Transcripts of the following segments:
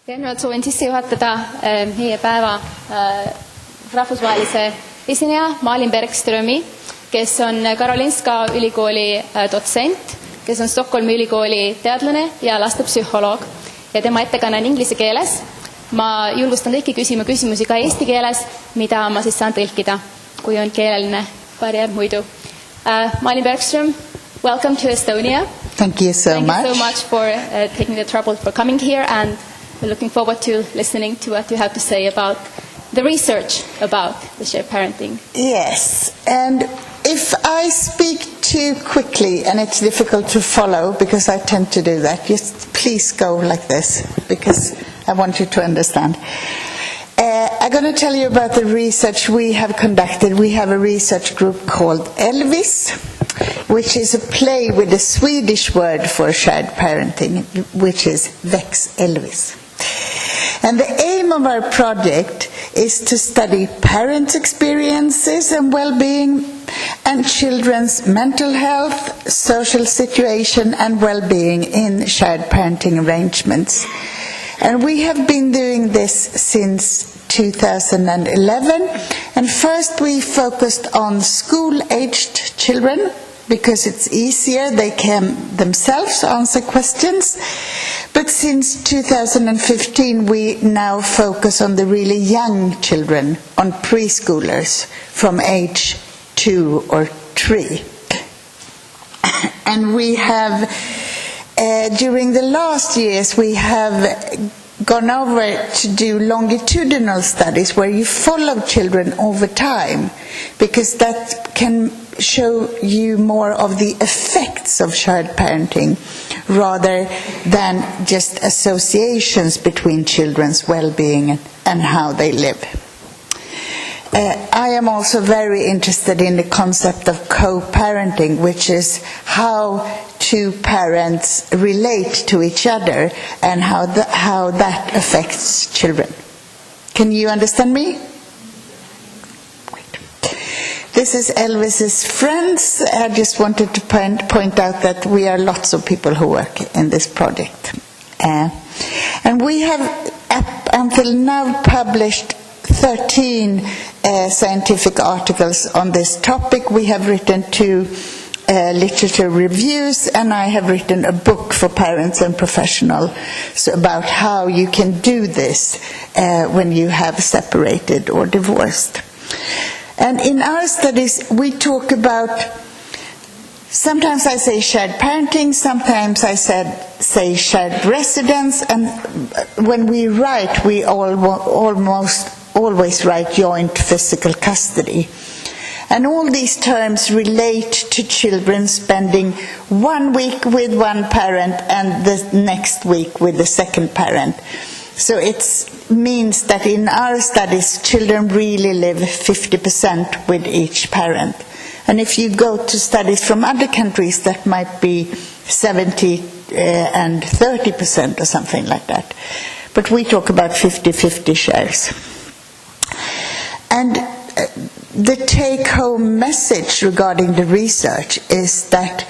Järgnevalt soovin sisse juhatada meie päeva rahvusvahelise esineja Malin Bergströmi, kes on Karolinska ülikooli dotsent, kes on Stockholmi ülikooli teadlane ja lastepsühholoog. Ja tema ettekanne on inglise keeles. Ma julgustan kõiki küsima küsimusi ka eesti keeles, mida ma siis saan tõlkida, kui on keeleline barrier muidu. Malin Bergström, welcome to Estonia. Thank you so much. Thank you so much for taking the trouble for coming here, and we're looking forward to listening to what you have to say about the research about the shared parenting. Yes, and if I speak too quickly and it's difficult to follow, because I tend to do that, just please go like this, because I want you to understand. I'm going to tell you about the research we have conducted. We have a research group called Elvis, which is a play with a Swedish word for shared parenting, which is Väx Elvis. And the aim of our project is to study parents' experiences and well-being and children's mental health, social situation and well-being in shared parenting arrangements. And we have been doing this since 2011, and first we focused on school-aged children because it's easier, they can themselves answer questions. But since 2015 we now focus on the really young children, on preschoolers from age 2 or 3. And we have during the last years we have gone over to do longitudinal studies where you follow children over time, because that can show you more of the effects of shared parenting rather than just associations between children's well-being and how they live. I am also very interested in the concept of co-parenting, which is how two parents relate to each other and how that affects children. Can you understand me? Great. This is Elvis's friends. I just wanted to point out that we are lots of people who work in this project. And we have up until now published 13 scientific articles on this topic. We have written 2 literature reviews, and I have written a book for parents and professionals about how you can do this when you have separated or divorced. And in our studies we talk about, sometimes I say shared parenting, sometimes I say shared residence, and when we write we almost always write joint physical custody. And all these terms relate to children spending 1 week with one parent and the next week with the second parent. So it means that in our studies children really live 50% with each parent. And if you go to studies from other countries, that might be 70 and 30% or something like that. But we talk about 50-50 shares. And the take-home message regarding the research is that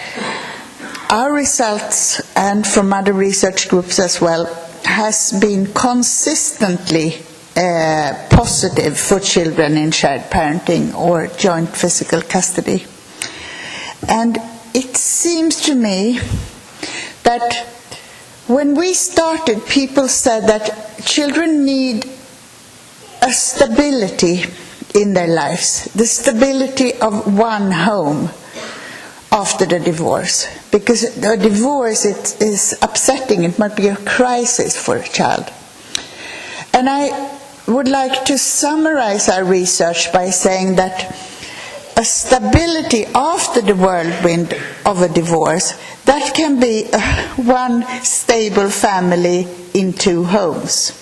our results, and from other research groups as well, has been consistently positive for children in shared parenting or joint physical custody. And it seems to me that when we started, people said that children need a stability in their lives, the stability of one home after the divorce, because a divorce is upsetting, it might be a crisis for a child. And I would like to summarize our research by saying that a stability after the whirlwind of a divorce, that can be one stable family in 2 homes.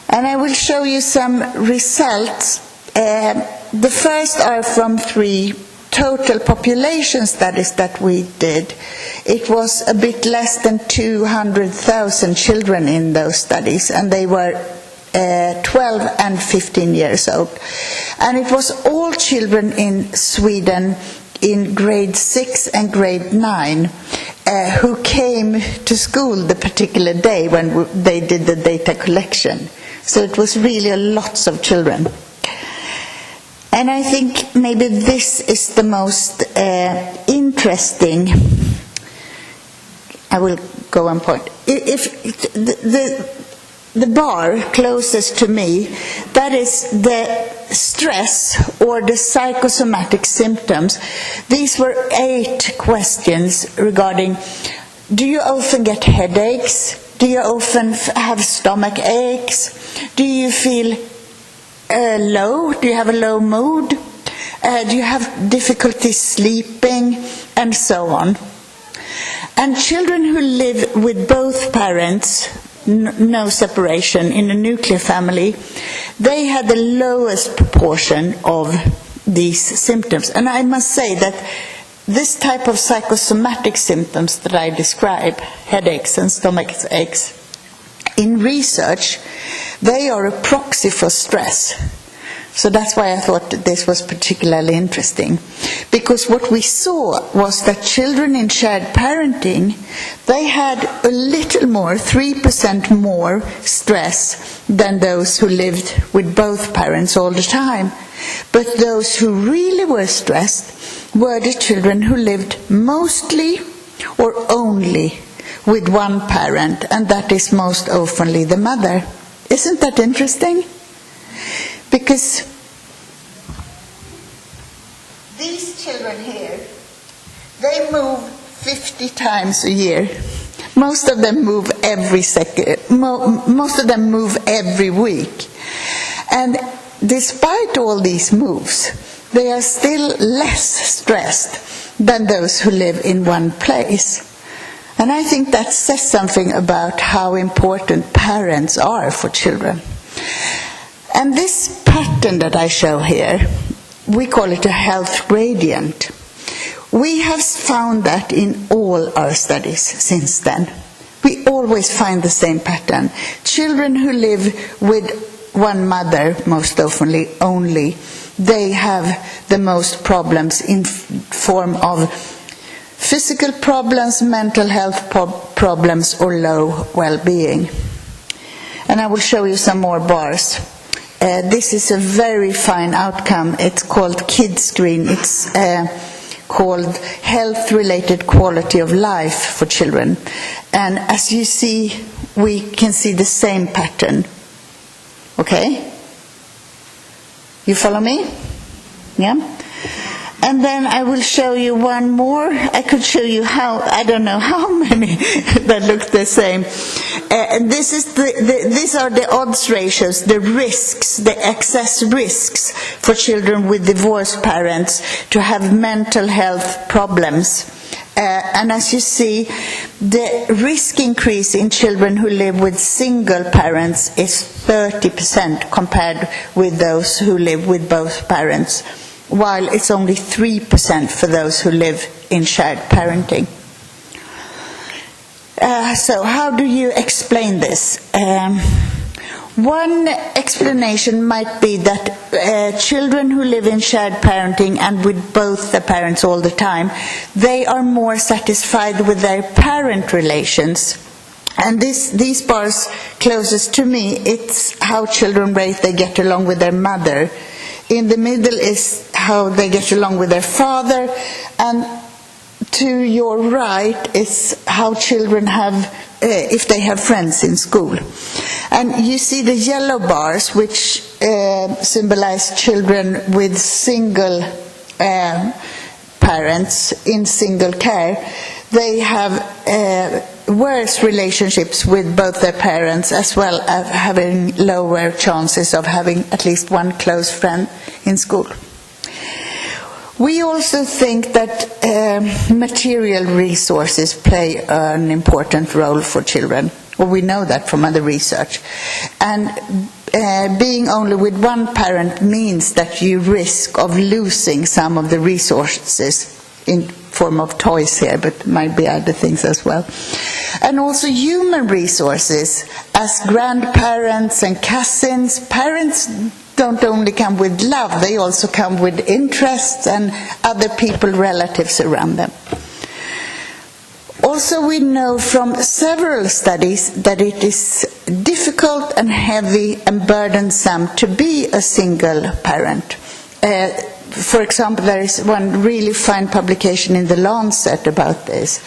And I will show you some results. The first are from 3 total population studies that we did. It was a bit less than 200,000 children in those studies, and they were 12 and 15 years old. And it was all children in Sweden in grade 6 and grade 9. who came to school the particular day when they did the data collection. So it was really lots of children. And I think maybe this is the most interesting. I will go on point. If the bar closest to me, that is the stress or the psychosomatic symptoms. These were 8 questions regarding: do you often get headaches? Do you often have stomach aches? Do you feel low? Do you have a low mood? Do you have difficulty sleeping? And so on. And children who live with both parents, no separation, in a nuclear family, they had the lowest proportion of these symptoms. And I must say that this type of psychosomatic symptoms that I describe, headaches and stomach aches, in research, they are a proxy for stress. So that's why I thought that this was particularly interesting. Because what we saw was that children in shared parenting, they had a little more, 3% more stress than those who lived with both parents all the time. But those who really were stressed were the children who lived mostly or only with one parent, and that is most oftenly the mother. Isn't that interesting? Because these children here, they move 50 times a year. Most of them move every second. Most of them move every week. And despite all these moves, they are still less stressed than those who live in one place. And I think that says something about how important parents are for children. And this pattern that I show here, we call it a health gradient. We have found that in all our studies since then. We always find the same pattern. Children who live with one mother, most often only, they have the most problems in form of physical problems, mental health problems, or low well-being. And I will show you some more bars. This is a very fine outcome. It's called KidScreen. It's called Health-Related Quality of Life for Children. And as you see, we can see the same pattern. Okay? You follow me? Yeah? And then I will show you one more. I could show you I don't know how many that look the same. These are the odds ratios, the risks, the excess risks for children with divorced parents to have mental health problems. And as you see, the risk increase in children who live with single parents is 30% compared with those who live with both parents, while it's only 3% for those who live in shared parenting. So how do you explain this? One explanation might be that children who live in shared parenting and with both the parents all the time, they are more satisfied with their parent relations. And these bars closest to me, it's how children rate they get along with their mother. In the middle is how they get along with their father, and to your right is how children have, if they have friends in school. And you see the yellow bars, which symbolize children with single parents in single care. They have worse relationships with both their parents, as well as having lower chances of having at least one close friend in school. We also think that material resources play an important role for children, or we know that from other research. And being only with one parent means that you risk of losing some of the resources in form of toys here, but might be other things as well. And also human resources, as grandparents and cousins. Parents don't only come with love, they also come with interests and other people, relatives around them. Also, we know from several studies that it is difficult and heavy and burdensome to be a single parent. For example, there is one really fine publication in the Lancet about this.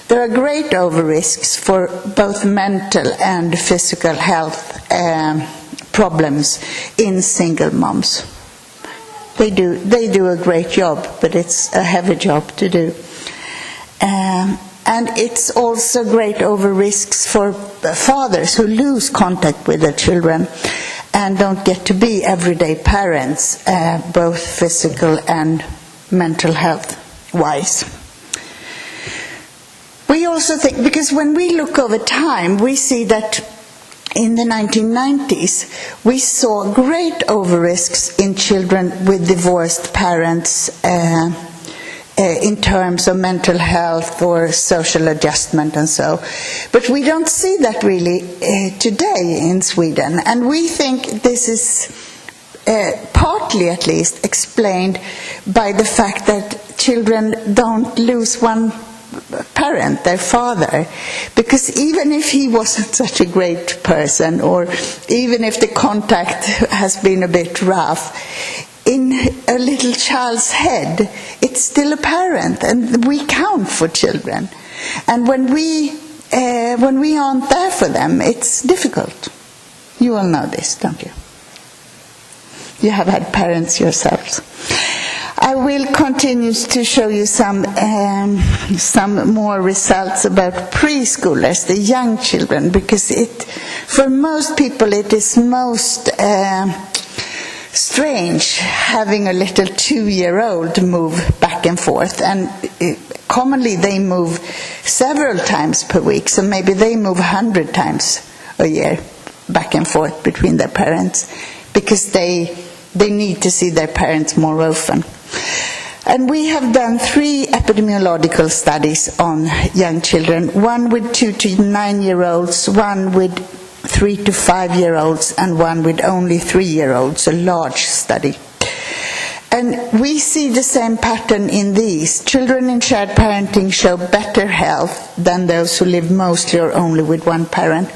There are great overrisks for both mental and physical health problems in single moms. They do a great job, but it's a heavy job to do. And it's also great overrisks for fathers who lose contact with their children and don't get to be everyday parents, both physical and mental health wise. We also think, because when we look over time, we see that in the 1990s, we saw great overrisks in children with divorced parents in terms of mental health or social adjustment and so. But we don't see that really today in Sweden. And we think this is partly at least explained by the fact that children don't lose one parent, their father, because even if he wasn't such a great person, or even if the contact has been a bit rough, in a little child's head, it's still a parent, and we count for children. And when we aren't there for them, it's difficult. You all know this, don't you? You have had parents yourselves. I will continue to show you some more results about preschoolers, the young children, because for most people it is most strange having a little 2-year-old move back and forth, and commonly they move several times per week, so maybe they move 100 times a year back and forth between their parents, because they need to see their parents more often. And we have done 3 epidemiological studies on young children, one with 2 to 9-year-olds, one with 3 to 5-year-olds, and one with only 3-year-olds, a large study. And we see the same pattern in these. Children in shared parenting show better health than those who live mostly or only with one parent.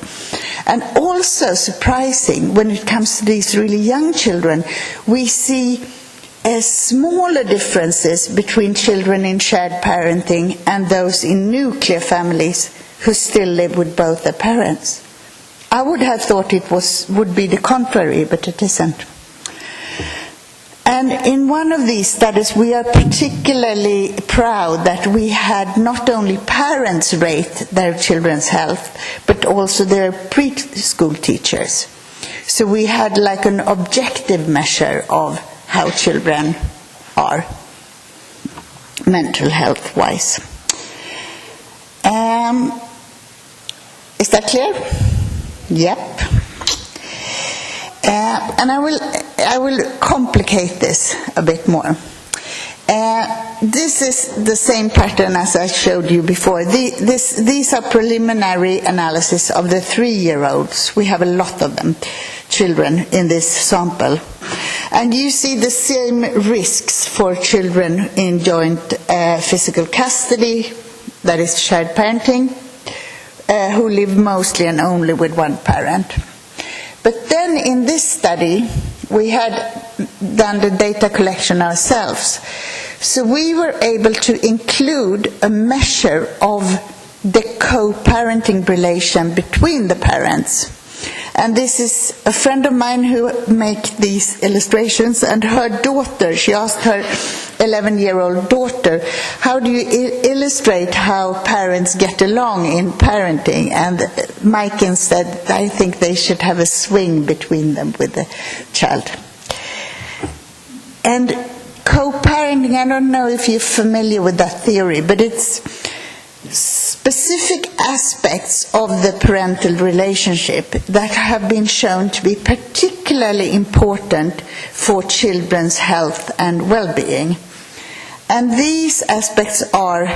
And also surprising, when it comes to these really young children, we see smaller differences between children in shared parenting and those in nuclear families who still live with both their parents. I would have thought it would be the contrary, but it isn't. And in one of these studies, we are particularly proud that we had not only parents rate their children's health, but also their preschool teachers. So we had like an objective measure of how children are mental health-wise. Is that clear? Yep. And I will complicate this a bit more. This is the same pattern as I showed you before. These are preliminary analysis of the 3-year-olds. We have a lot of them, children, in this sample. And you see the same risks for children in joint physical custody, that is shared parenting, who live mostly and only with one parent. But then in this study, we had done the data collection ourselves. So we were able to include a measure of the co-parenting relation between the parents. And this is a friend of mine who makes these illustrations, and her daughter, she asked her 11-year-old daughter, how do you illustrate how parents get along in parenting? And Maiken said, I think they should have a swing between them with the child. And co-parenting, I don't know if you're familiar with that theory, but it's specific aspects of the parental relationship that have been shown to be particularly important for children's health and well-being. And these aspects are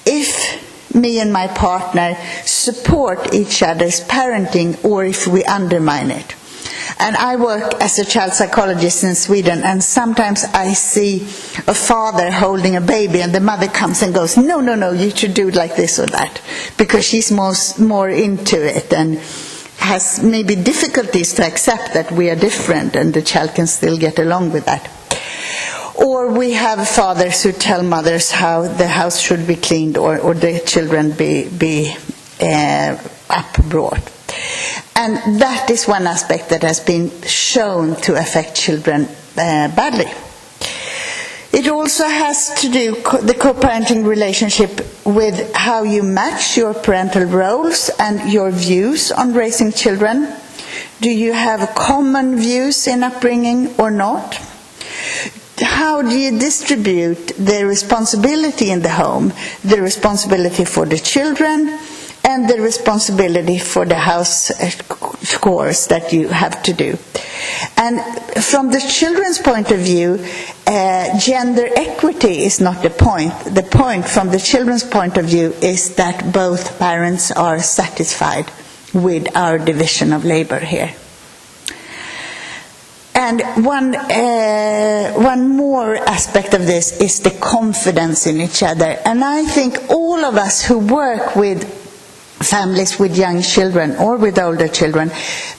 if me and my partner support each other's parenting or if we undermine it. And I work as a child psychologist in Sweden, and sometimes I see a father holding a baby and the mother comes and goes, no, you should do it like this or that, because she's more into it and has maybe difficulties to accept that we are different and the child can still get along with that. Or we have fathers who tell mothers how the house should be cleaned or the children be up brought. And that is one aspect that has been shown to affect children badly. It also has to do the co-parenting relationship with how you match your parental roles and your views on raising children. Do you have common views in upbringing or not? How do you distribute the responsibility in the home, the responsibility for the children, and the responsibility for the house chores that you have to do? And from the children's point of view, gender equity is not the point. The point from the children's point of view is that both parents are satisfied with our division of labor here. And one more aspect of this is the confidence in each other. And I think all of us who work with families with young children or with older children,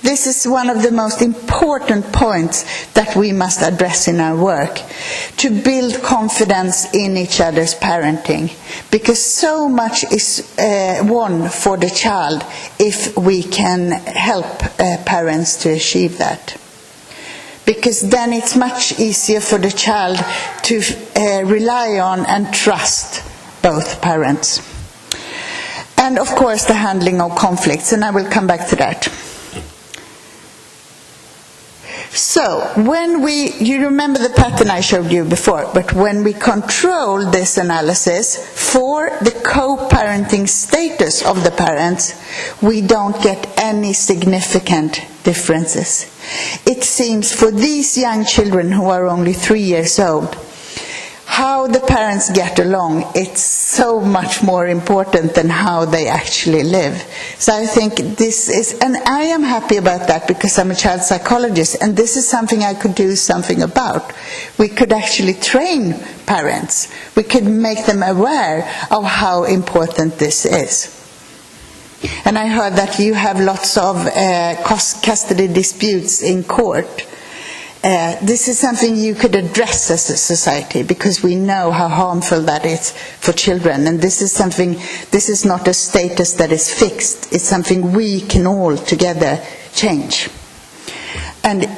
this is one of the most important points that we must address in our work, to build confidence in each other's parenting, because so much is won for the child if we can help parents to achieve that. Because then it's much easier for the child to rely on and trust both parents. And of course the handling of conflicts, and I will come back to that. So, you remember the pattern I showed you before, but when we control this analysis for the co-parenting status of the parents, we don't get any significant differences. It seems for these young children who are only 3 years old, how the parents get along, it's so much more important than how they actually live. So I think this is, and I am happy about that because I'm a child psychologist, and this is something I could do something about. We could actually train parents. We could make them aware of how important this is. And I heard that you have lots of custody disputes in court. This is something you could address as a society, because we know how harmful that is for children, and this is not a status that is fixed. It's something we can all together change. And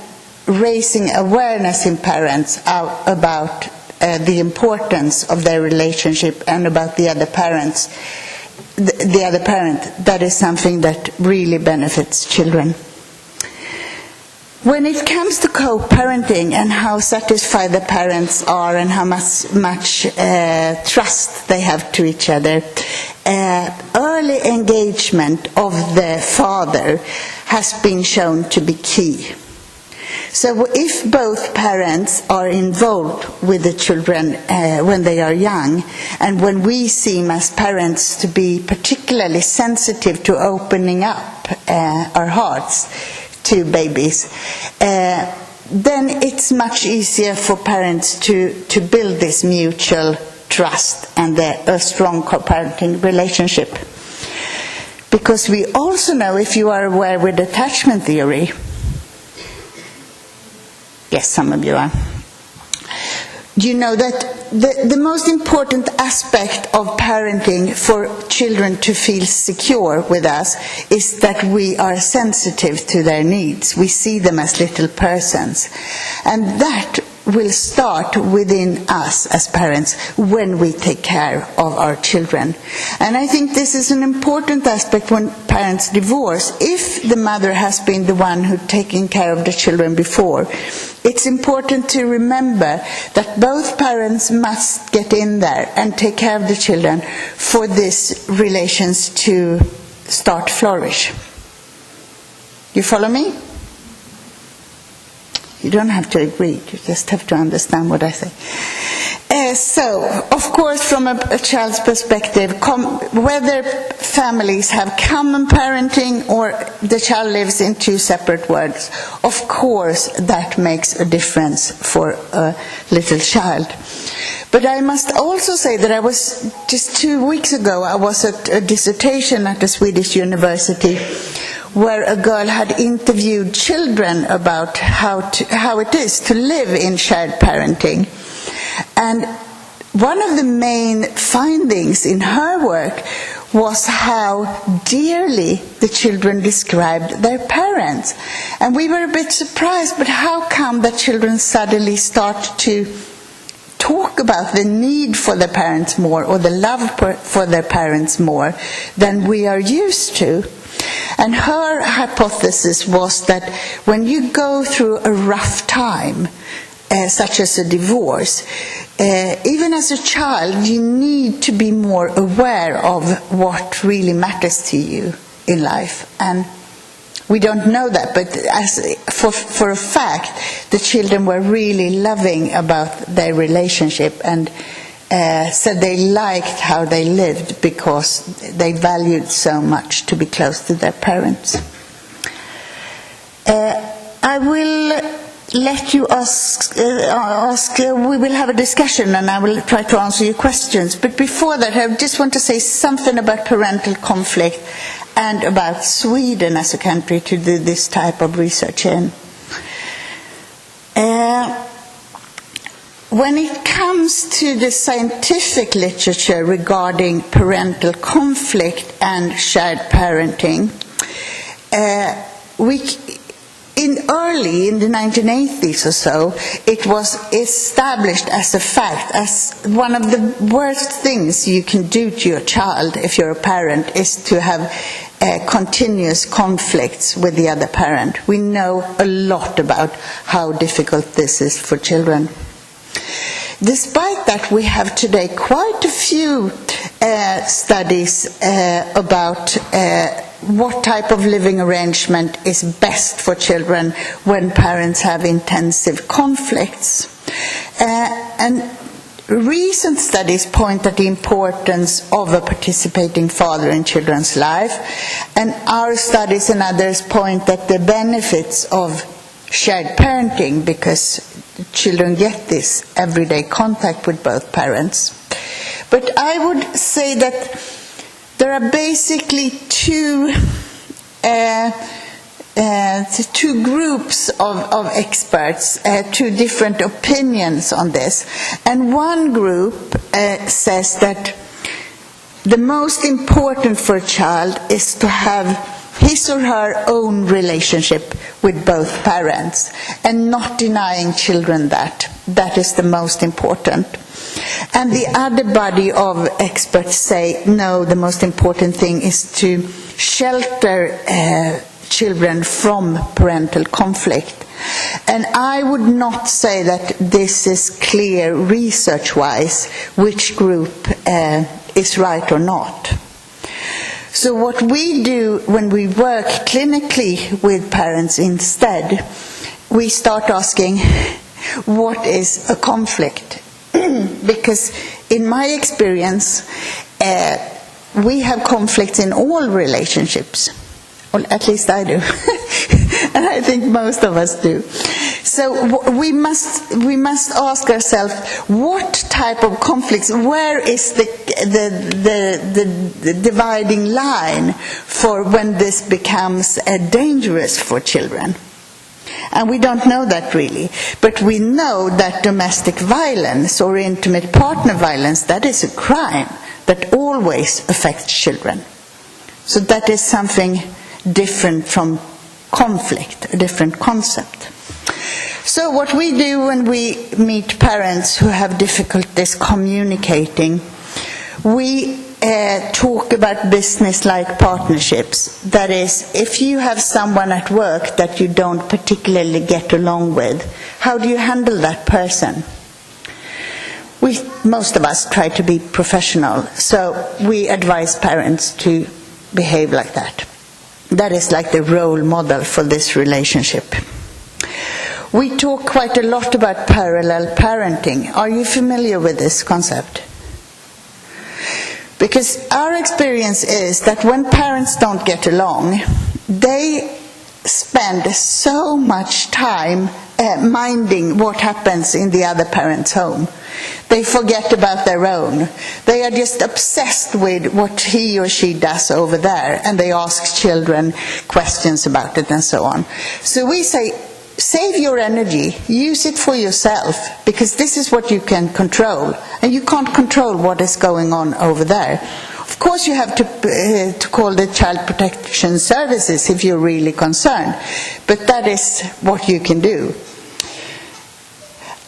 raising awareness in parents about the importance of their relationship and about the other parent, that is something that really benefits children. When it comes to co-parenting and how satisfied the parents are and how much trust they have to each other, early engagement of the father has been shown to be key. So if both parents are involved with the children when they are young, and when we seem as parents to be particularly sensitive to opening up our hearts to babies, then it's much easier for parents to build this mutual trust and a strong co-parenting relationship. Because we also know, if you are aware with attachment theory, yes, some of you are, you know that the most important aspect of parenting for children to feel secure with us is that we are sensitive to their needs. We see them as little persons. And that will start within us as parents when we take care of our children. And I think this is an important aspect when parents divorce. If the mother has been the one who's taken care of the children before, it's important to remember that both parents must get in there and take care of the children for these relations to start flourish. You follow me? You don't have to agree, you just have to understand what I say. So, of course, from a child's perspective, whether families have common parenting or the child lives in two separate worlds, of course that makes a difference for a little child. But I must also say that I was, just 2 weeks ago, I was at a dissertation at a Swedish university where a girl had interviewed children about how it is to live in shared parenting. And one of the main findings in her work was how dearly the children described their parents. And we were a bit surprised, but how come that children suddenly start to talk about the need for their parents more, or the love for their parents more, than we are used to? And her hypothesis was that when you go through a rough time, such as a divorce, even as a child, you need to be more aware of what really matters to you in life. And we don't know that, but for a fact, the children were really loving about their relationship and said they liked how they lived because they valued so much to be close to their parents. I will let you ask, we will have a discussion and I will try to answer your questions. But before that, I just want to say something about parental conflict and about Sweden as a country to do this type of research in. When it comes to the scientific literature regarding parental conflict and shared parenting, in the 1980s or so, it was established as a fact, as one of the worst things you can do to your child if you're a parent is to have continuous conflicts with the other parent. We know a lot about how difficult this is for children. Despite that, we have today quite a few studies about what type of living arrangement is best for children when parents have intensive conflicts. And recent studies point at the importance of a participating father in children's life, and our studies and others point at the benefits of shared parenting because children get this everyday contact with both parents. But I would say that there are basically two groups of experts, two different opinions on this. And one group says that the most important for a child is to have his or her own relationship with both parents, and not denying children that. That is the most important. And the other body of experts say, no, the most important thing is to shelter children from parental conflict. And I would not say that this is clear research-wise which group is right or not. So what we do when we work clinically with parents instead, we start asking, what is a conflict? Because in my experience, we have conflicts in all relationships. Well, at least I do. And I think most of us do. So we must ask ourselves, what type of conflicts, where is the dividing line for when this becomes dangerous for children? And we don't know that really. But we know that domestic violence or intimate partner violence, that is a crime that always affects children. So that is something different from conflict, a different concept. So what we do when we meet parents who have difficulties communicating, we talk about business-like partnerships. That is, if you have someone at work that you don't particularly get along with, how do you handle that person? Most of us try to be professional, so we advise parents to behave like that. That is like the role model for this relationship. we talk quite a lot about parallel parenting. Are you familiar with this concept? Because our experience is that when parents don't get along, they spend so much time minding what happens in the other parent's home. They forget about their own. They are just obsessed with what he or she does over there, and they ask children questions about it and so on. So we say, save your energy, use it for yourself, because this is what you can control, and you can't control what is going on over there. Of course you have to call the Child Protection Services if you're really concerned, but that is what you can do.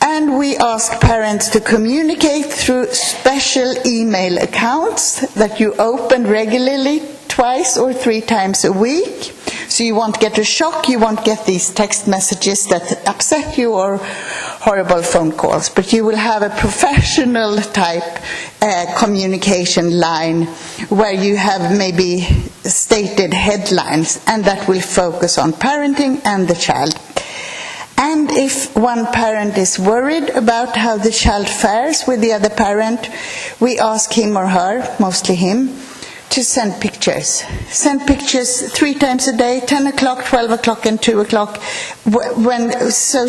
And we ask parents to communicate through special email accounts that you open regularly, twice or 3 times a week. So you won't get a shock, you won't get these text messages that upset you or horrible phone calls, but you will have a professional type communication line where you have maybe stated headlines, and that will focus on parenting and the child. And if one parent is worried about how the child fares with the other parent, we ask him or her, mostly him, to send pictures. Send pictures 3 times a day, 10 o'clock, 12 o'clock and 2 o'clock, so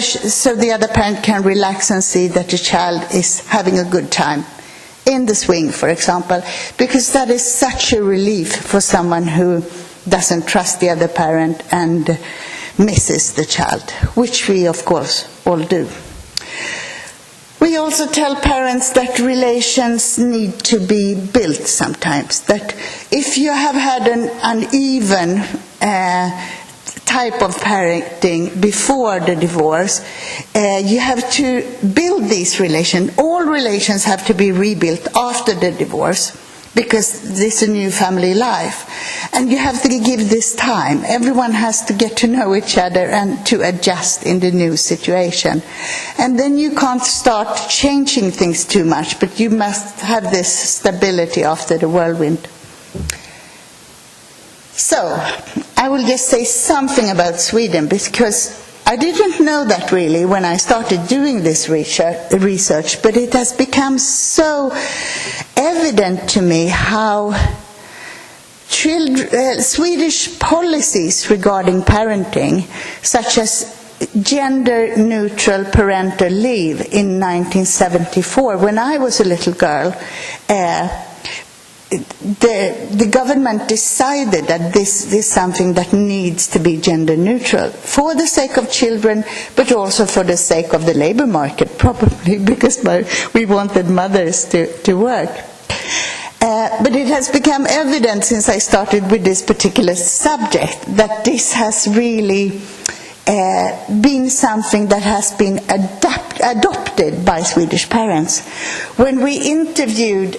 the other parent can relax and see that the child is having a good time. In the swing, for example, because that is such a relief for someone who doesn't trust the other parent and misses the child, which we of course all do. We also tell parents that relations need to be built sometimes, that if you have had an uneven type of parenting before the divorce, you have to build these relations. All relations have to be rebuilt after the divorce, because this is a new family life. And you have to give this time. Everyone has to get to know each other and to adjust in the new situation. And then you can't start changing things too much, but you must have this stability after the whirlwind. So, I will just say something about Sweden, because I didn't know that really when I started doing this research, but it has become so evident to me how Swedish policies regarding parenting, such as gender-neutral parental leave in 1974, when I was a little girl, the government decided that this is something that needs to be gender neutral for the sake of children, but also for the sake of the labor market, probably because we wanted mothers to work. But it has become evident since I started with this particular subject that this has really been something that has been adopted by Swedish parents. When we interviewed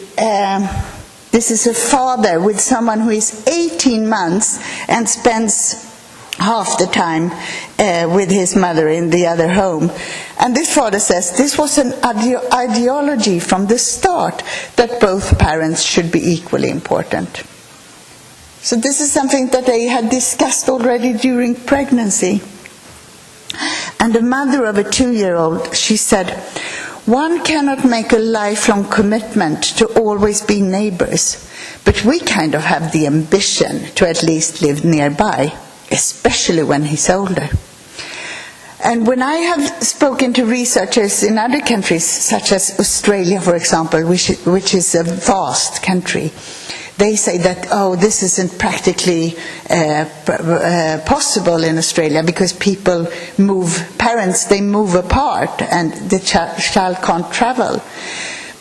this is a father with someone who is 18 months and spends half the time with his mother in the other home. And this father says this was an ideology from the start that both parents should be equally important. So this is something that they had discussed already during pregnancy. And the mother of a 2-year-old, she said, "One cannot make a lifelong commitment to always be neighbors, but we kind of have the ambition to at least live nearby, especially when he's older." And when I have spoken to researchers in other countries, such as Australia, for example, which is a vast country, they say that, this isn't practically possible in Australia because parents move apart and the child can't travel.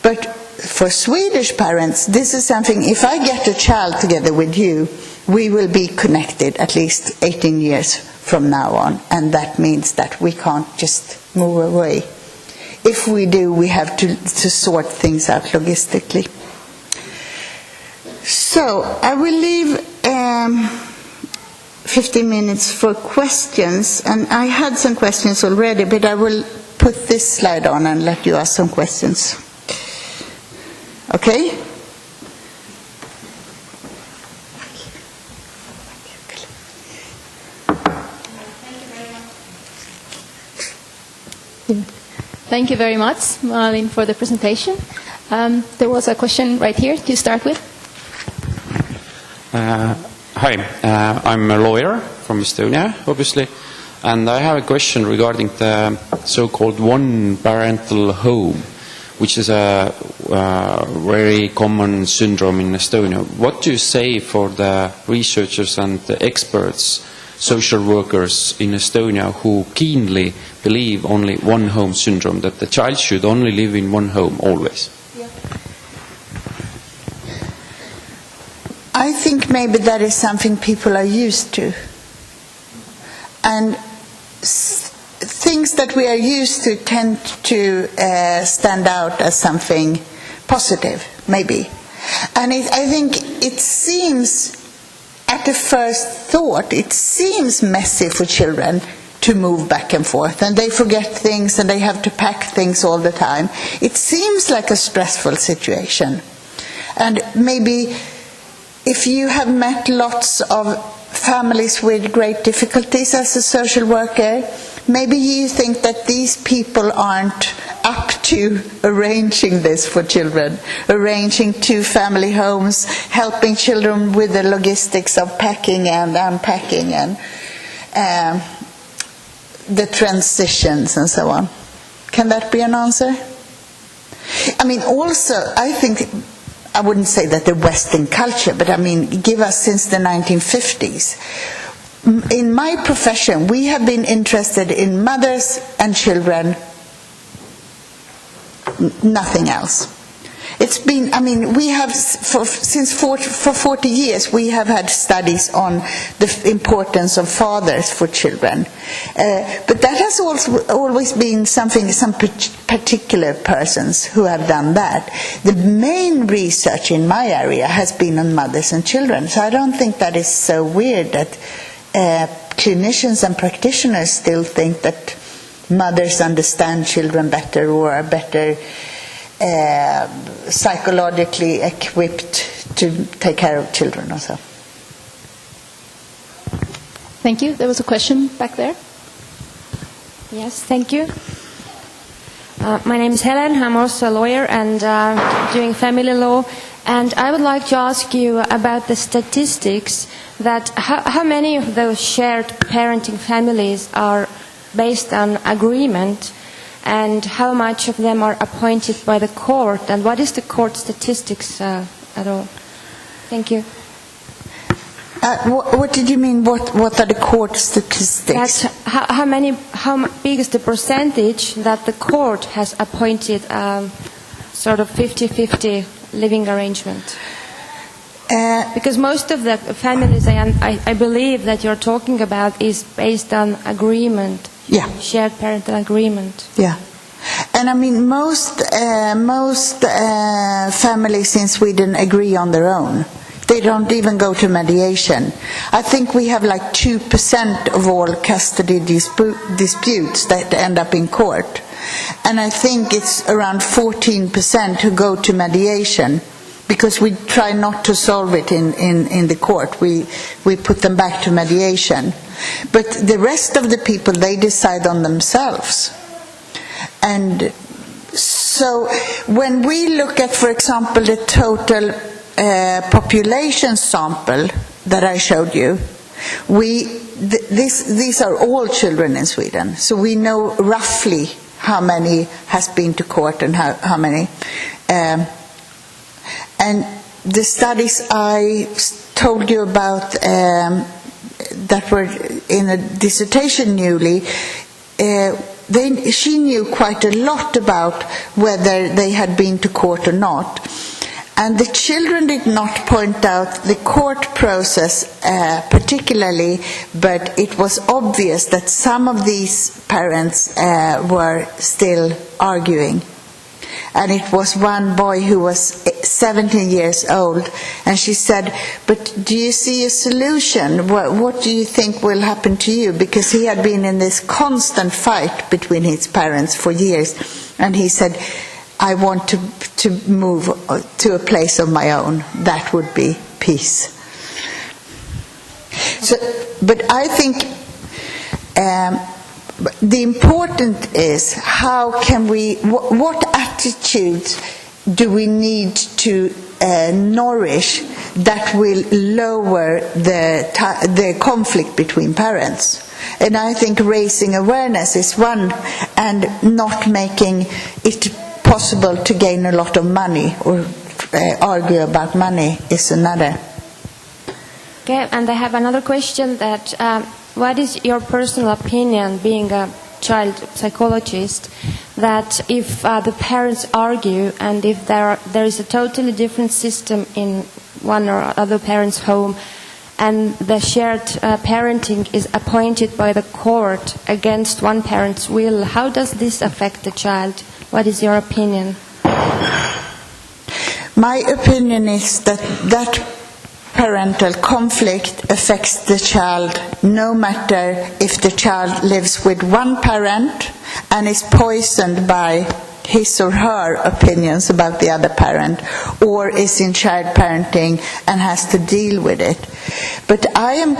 But for Swedish parents, this is something, if I get a child together with you, we will be connected at least 18 years from now on, and that means that we can't just move away. If we do, we have to sort things out logistically. So, I will leave 15 minutes for questions, and I had some questions already, but I will put this slide on and let you ask some questions. Okay? Thank you very much, Malin, for the presentation. There was a question right here to start with. Hi, I'm a lawyer from Estonia, obviously, and I have a question regarding the so-called one-parental home, which is a very common syndrome in Estonia. What do you say for the researchers and the experts, social workers in Estonia who keenly believe only one home syndrome, that the child should only live in one home always? I think maybe that is something people are used to. And things that we are used to tend to stand out as something positive, maybe. And I think it seems, at the first thought, it seems messy for children to move back and forth, and they forget things and they have to pack things all the time. It seems like a stressful situation. And maybe if you have met lots of families with great difficulties as a social worker, maybe you think that these people aren't up to arranging this for children, arranging 2 family homes, helping children with the logistics of packing and unpacking and the transitions and so on. Can that be an answer? I mean, also, I think, I wouldn't say that the Western culture, but I mean, give us since the 1950s. In my profession, we have been interested in mothers and children, nothing else. It's been, I mean, we have, for 40 years, we have had studies on the importance of fathers for children. But that has also always been something, some particular persons who have done that. The main research in my area has been on mothers and children. So I don't think that is so weird that clinicians and practitioners still think that mothers understand children better or are better psychologically equipped to take care of children also. Thank you. There was a question back there. Yes, thank you. My name is Helen. I'm also a lawyer and doing family law. And I would like to ask you about the statistics, that how many of those shared parenting families are based on agreement, and how much of them are appointed by the court, and what is the court statistics at all? Thank you. What did you mean? What are the court statistics? That's how big is the percentage that the court has appointed sort of 50-50 living arrangement? Because most of the families I believe that you're talking about is based on agreement. Yeah. Shared parental agreement. Yeah. And I mean, most families in Sweden agree on their own. They don't even go to mediation. I think we have like 2% of all custody disputes that end up in court. And I think it's around 14% who go to mediation, because we try not to solve it in the court. We put them back to mediation. But the rest of the people, they decide on themselves. And so when we look at, for example, the total population sample that I showed you, these are all children in Sweden. So we know roughly how many has been to court and how many. And the studies I told you about that were in a dissertation newly, she knew quite a lot about whether they had been to court or not. And the children did not point out the court process particularly, but it was obvious that some of these parents were still arguing. And it was one boy who was 17 years old, and she said, "But do you see a solution? What do you think will happen to you?" Because he had been in this constant fight between his parents for years, and he said, "I want to move to a place of my own. That would be peace." So, but I think the important is how can we, what attitudes do we need to nourish that will lower the conflict between parents. And I think raising awareness is one, and not making it possible to gain a lot of money or argue about money is another. Okay, and I have another question that what is your personal opinion, being a child psychologist, that if the parents argue and if there is a totally different system in one or other parent's home and the shared parenting is appointed by the court against one parent's will, how does this affect the child? What is your opinion? My opinion is that parental conflict affects the child no matter if the child lives with one parent and is poisoned by his or her opinions about the other parent, or is in shared parenting and has to deal with it. But I am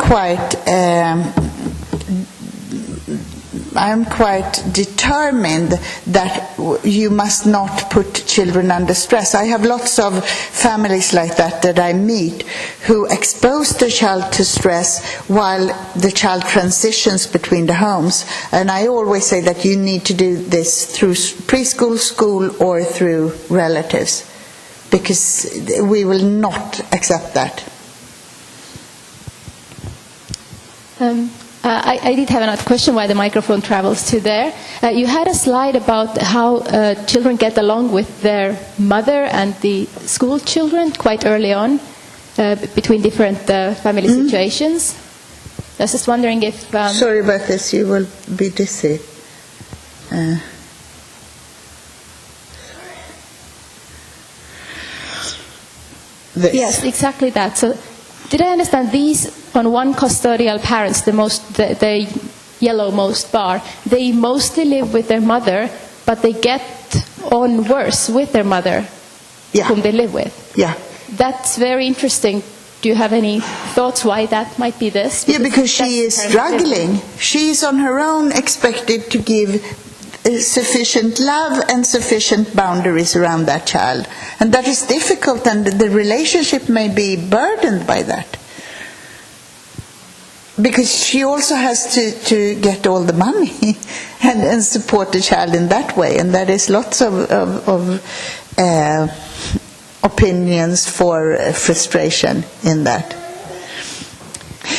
quite determined that you must not put children under stress. I have lots of families like that I meet who expose the child to stress while the child transitions between the homes. And I always say that you need to do this through preschool, school, or through relatives, because we will not accept that. I did have another question while the microphone travels to there. You had a slide about how children get along with their mother and the school children quite early on between different family situations. I was just wondering if... Sorry about this, you will be dizzy. Yes, exactly that. So, did I understand these on one custodial parents, the yellowmost bar, they mostly live with their mother, but they get on worse with their mother, whom they live with? Yeah. That's very interesting. Do you have any thoughts why that might be this? Because she is struggling. She is on her own expected to give sufficient love and sufficient boundaries around that child. And that is difficult, and the relationship may be burdened by that. Because she also has to get all the money and support the child in that way. And there is lots of opinions for frustration in that.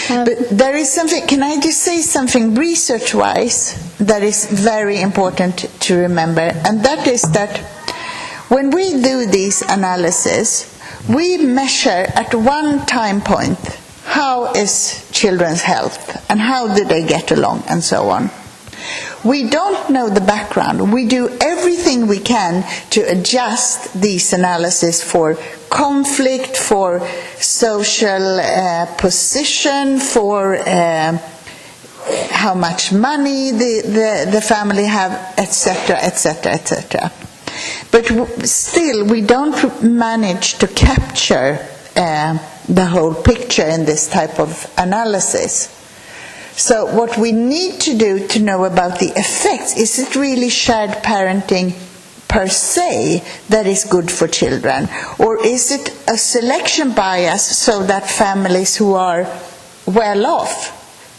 But there is something, can I just say something research-wise that is very important to remember, and that is that when we do these analyses, we measure at one time point how is children's health and how do they get along and so on. We don't know the background. We do everything we can to adjust these analyses for conflict, for social position, for how much money the family have, etc., etc., etc. But still, we don't manage to capture the whole picture in this type of analysis. So what we need to do to know about the effects, is it really shared parenting per se that is good for children? Or is it a selection bias so that families who are well off,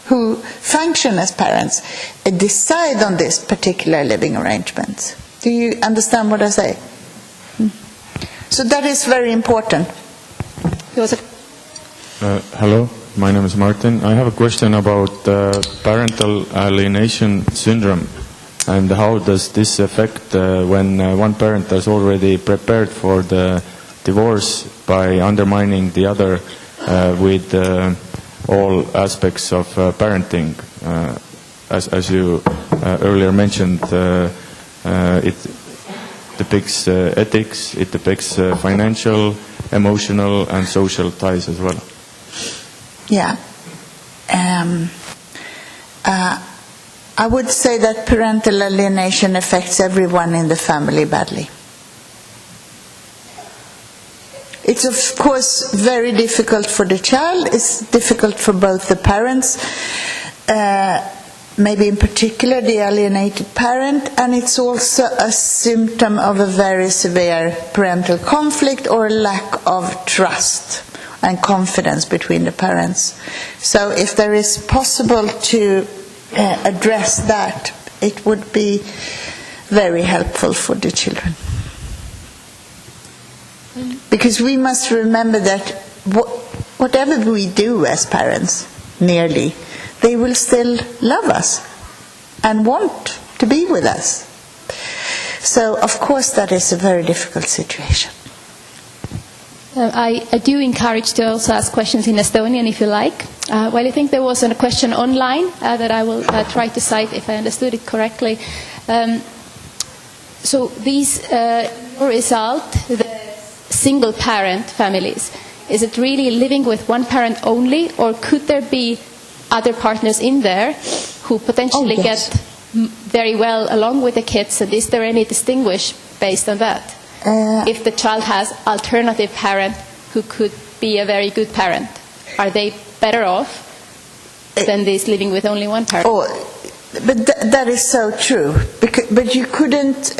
who function as parents, decide on this particular living arrangements? Do you understand what I say? So that is very important. Hello, my name is Martin. I have a question about parental alienation syndrome, and how does this affect when one parent is already prepared for the divorce by undermining the other with all aspects of parenting. As you earlier mentioned, it depicts ethics, it depicts financial, emotional and social ties as well. Yeah. I would say that parental alienation affects everyone in the family badly. It's of course very difficult for the child, it's difficult for both the parents. maybe in particular the alienated parent, and it's also a symptom of a very severe parental conflict or a lack of trust and confidence between the parents. So if there is possible to address that, it would be very helpful for the children. Because we must remember that whatever we do as parents, nearly, they will still love us and want to be with us. So, of course, that is a very difficult situation. I do encourage to also ask questions in Estonian if you like. Well, I think there was a question online that I will try to cite if I understood it correctly. So these result, the single-parent families, is it really living with one parent only, or could there be other partners in there who potentially get very well along with the kids? And is there any distinguish based on that? If the child has alternative parent who could be a very good parent, are they better off than these living with only one parent? But that is so true. But you couldn't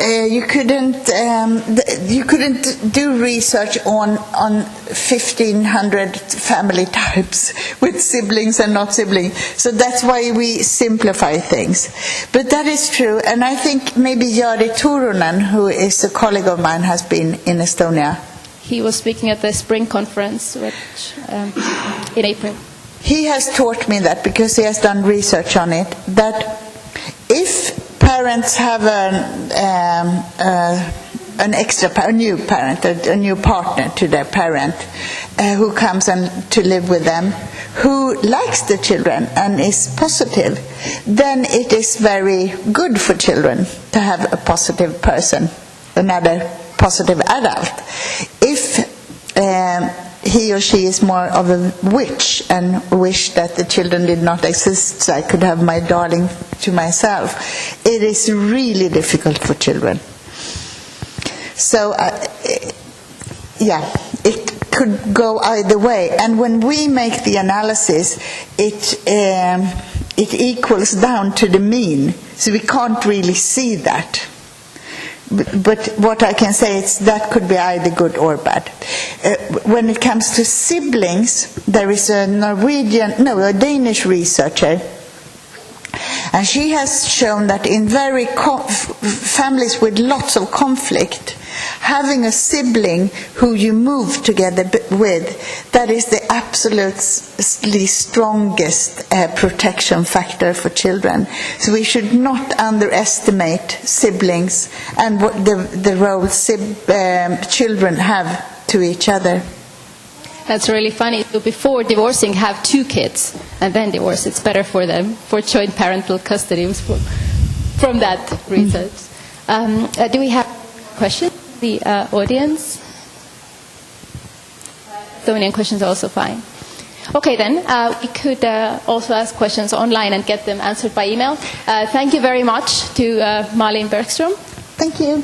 do research on 1,500 family types with siblings and not siblings. So that's why we simplify things. But that is true, and I think maybe Jari Turunen, who is a colleague of mine, has been in Estonia. He was speaking at the spring conference which, in April. He has taught me that, because he has done research on it, that if parents have an extra, a new parent, a new partner to their parent, who comes to live with them, who likes the children and is positive, then it is very good for children to have a positive person, another positive adult. If he or she is more of a witch and wish that the children did not exist so I could have my darling to myself, it is really difficult for children. So, it could go either way. And when we make the analysis, it equals down to the mean. So we can't really see that. But what I can say is that could be either good or bad. When it comes to siblings, there is a Danish researcher, and she has shown that in very families with lots of conflict, having a sibling who you move together with, that is the absolutely strongest protection factor for children. So we should not underestimate siblings and what the role children have to each other. That's really funny. So before divorcing, have 2 kids, and then divorce. It's better for them, for joint parental custody, from that research. Do we have questions? The audience? Estonian questions are also fine. Okay, then, we could also ask questions online and get them answered by email. Thank you very much to Malin Bergström. Thank you.